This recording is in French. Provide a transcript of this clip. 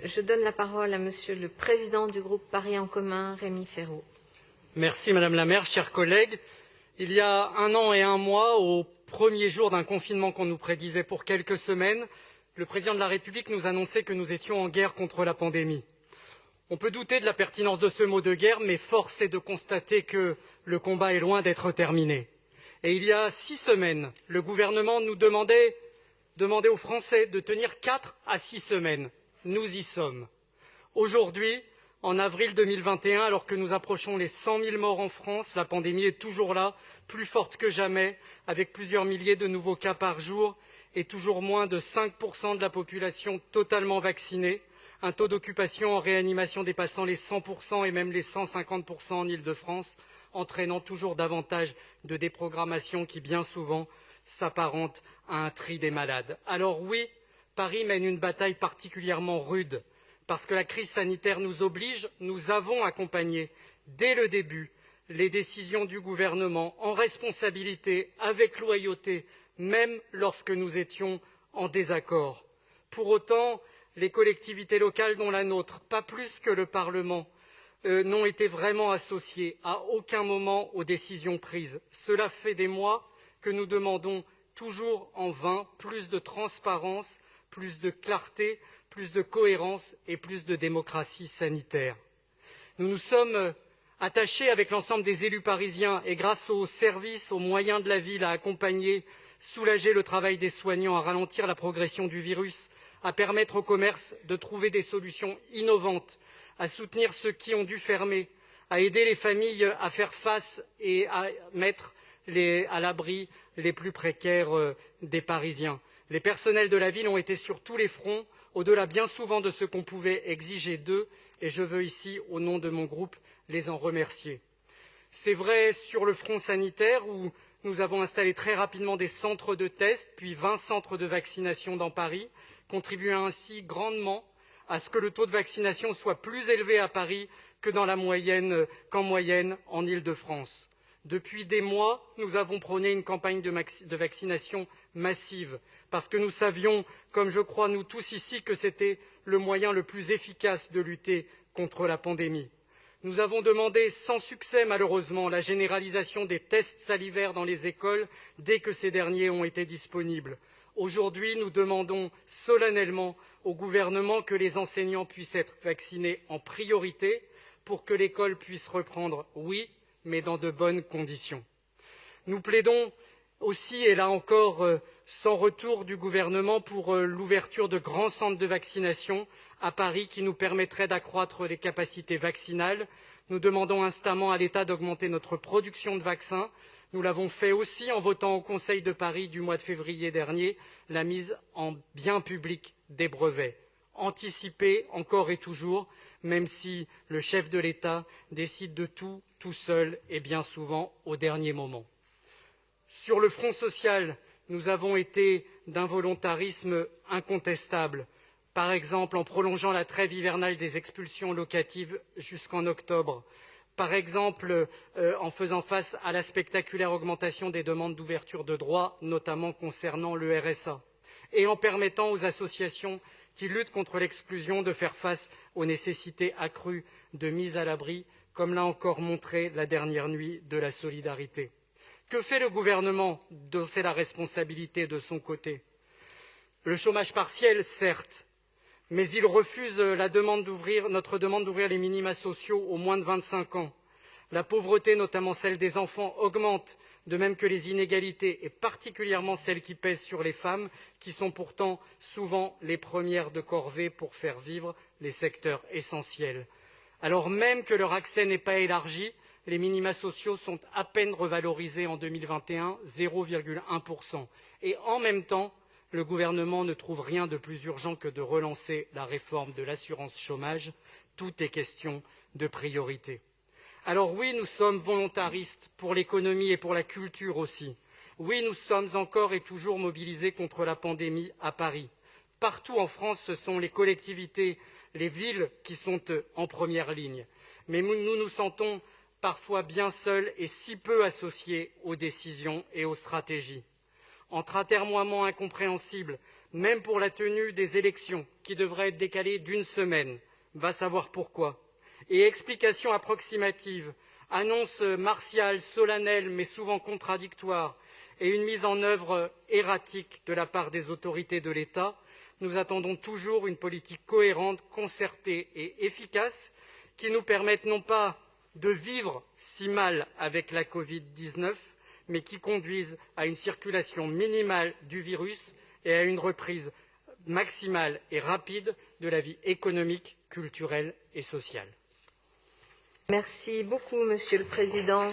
Je donne la parole à Monsieur le Président du groupe Paris en commun, Rémi Féraud. Merci Madame la maire, chers collègues. Il y a 1 an et 1 mois, au premier jour d'un confinement qu'on nous prédisait pour quelques semaines, le président de la République nous annonçait que nous étions en guerre contre la pandémie. On peut douter de la pertinence de ce mot de guerre, mais force est de constater que le combat est loin d'être terminé. Et il y a 6 semaines, le gouvernement nous demandait aux Français de tenir 4 à 6 semaines. Nous y sommes. Aujourd'hui, en avril 2021, alors que nous approchons les 100 000 morts en France, la pandémie est toujours là, plus forte que jamais, avec plusieurs milliers de nouveaux cas par jour et toujours moins de 5% de la population totalement vaccinée, un taux d'occupation en réanimation dépassant les 100% et même les 150% en Île-de-France, entraînant toujours davantage de déprogrammation qui, bien souvent, s'apparente à un tri des malades. Alors oui, Paris mène une bataille particulièrement rude. Parce que la crise sanitaire nous oblige, nous avons accompagné, dès le début, les décisions du gouvernement en responsabilité, avec loyauté, même lorsque nous étions en désaccord. Pour autant, les collectivités locales, dont la nôtre, pas plus que le Parlement, n'ont été vraiment associées à aucun moment aux décisions prises. Cela fait des mois que nous demandons toujours en vain plus de transparence, plus de clarté, plus de cohérence et plus de démocratie sanitaire. Nous nous sommes attachés avec l'ensemble des élus parisiens et grâce aux services, aux moyens de la ville à accompagner, soulager le travail des soignants, à ralentir la progression du virus, à permettre au commerce de trouver des solutions innovantes, à soutenir ceux qui ont dû fermer, à aider les familles à faire face et à mettre à l'abri les plus précaires des Parisiens. Les personnels de la ville ont été sur tous les fronts, au-delà bien souvent de ce qu'on pouvait exiger d'eux, et je veux ici, au nom de mon groupe, les en remercier. C'est vrai sur le front sanitaire, où nous avons installé très rapidement des centres de test, puis 20 centres de vaccination dans Paris, contribuant ainsi grandement à ce que le taux de vaccination soit plus élevé à Paris qu'en moyenne en Île-de-France. Depuis des mois, nous avons prôné une campagne de vaccination massive, parce que nous savions, comme je crois nous tous ici, que c'était le moyen le plus efficace de lutter contre la pandémie. Nous avons demandé sans succès, malheureusement, la généralisation des tests salivaires dans les écoles dès que ces derniers ont été disponibles. Aujourd'hui, nous demandons solennellement au gouvernement que les enseignants puissent être vaccinés en priorité pour que l'école puisse reprendre, oui, mais dans de bonnes conditions. Nous plaidons aussi, et là encore sans retour du gouvernement, pour l'ouverture de grands centres de vaccination à Paris qui nous permettraient d'accroître les capacités vaccinales. Nous demandons instamment à l'État d'augmenter notre production de vaccins. Nous l'avons fait aussi en votant au Conseil de Paris du mois de février dernier la mise en bien public des brevets. Anticiper encore et toujours, même si le chef de l'État décide de tout seul et bien souvent au dernier moment. Sur le front social, nous avons été d'un volontarisme incontestable, par exemple en prolongeant la trêve hivernale des expulsions locatives jusqu'en octobre, par exemple en faisant face à la spectaculaire augmentation des demandes d'ouverture de droits, notamment concernant le RSA, et en permettant aux associations qui luttent contre l'exclusion de faire face aux nécessités accrues de mise à l'abri, comme l'a encore montré la dernière nuit de la solidarité. Que fait le gouvernement dont c'est la responsabilité de son côté? Le chômage partiel, certes, mais il refuse notre demande d'ouvrir les minima sociaux aux moins de 25 ans. La pauvreté, notamment celle des enfants, augmente, de même que les inégalités, et particulièrement celles qui pèsent sur les femmes, qui sont pourtant souvent les premières de corvée pour faire vivre les secteurs essentiels. Alors même que leur accès n'est pas élargi, les minima sociaux sont à peine revalorisés en 2021, 0,1%. Et en même temps, le gouvernement ne trouve rien de plus urgent que de relancer la réforme de l'assurance chômage. Tout est question de priorité. Alors oui, nous sommes volontaristes pour l'économie et pour la culture aussi. Oui, nous sommes encore et toujours mobilisés contre la pandémie à Paris. Partout en France, ce sont les collectivités, les villes qui sont en première ligne. Mais nous nous sentons parfois bien seuls et si peu associés aux décisions et aux stratégies. entre atermoiements incompréhensibles, même pour la tenue des élections, qui devraient être décalées d'1 semaine, va savoir pourquoi, et explications approximatives, annonces martiales, solennelles, mais souvent contradictoires, et une mise en œuvre erratique de la part des autorités de l'État, nous attendons toujours une politique cohérente, concertée et efficace qui nous permette non pas de vivre si mal avec la Covid-19, mais qui conduise à une circulation minimale du virus et à une reprise maximale et rapide de la vie économique, culturelle et sociale. Merci beaucoup, Monsieur le Président.